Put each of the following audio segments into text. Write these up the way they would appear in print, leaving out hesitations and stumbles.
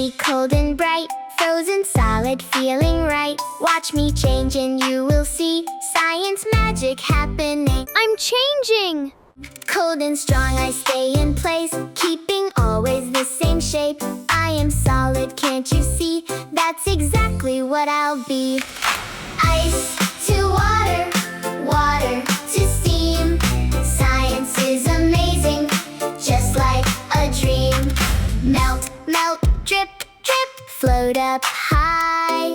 icy, cold and bright, frozen solid, feeling right. Watch me change and you will see science magic happening. I'm changing! Cold and strong, I stay in place, keeping always the same shape. I am solid, can't you see? That's exactly what I'll be. Ice to water, water to steam. Science is amazing, just like a dream. Melt, melt, drip, drip, float up high.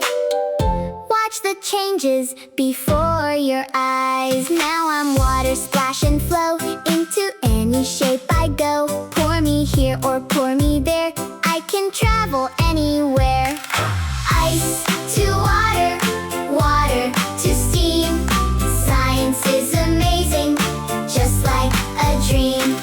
Watch the changes before your eyes. Now I'm water, splash and flow. Into any shape I go. Pour me here or pour me there, I can travel anywhere. Ice to water, water to steam. Science is amazing, just like a dream.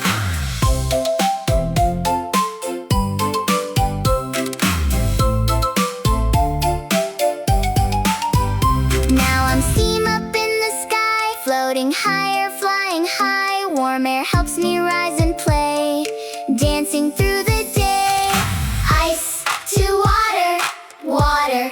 Now I'm steam up in the sky, floating higher, flying high. Warm air helps me rise and play, dancing through the day. Ice to water, water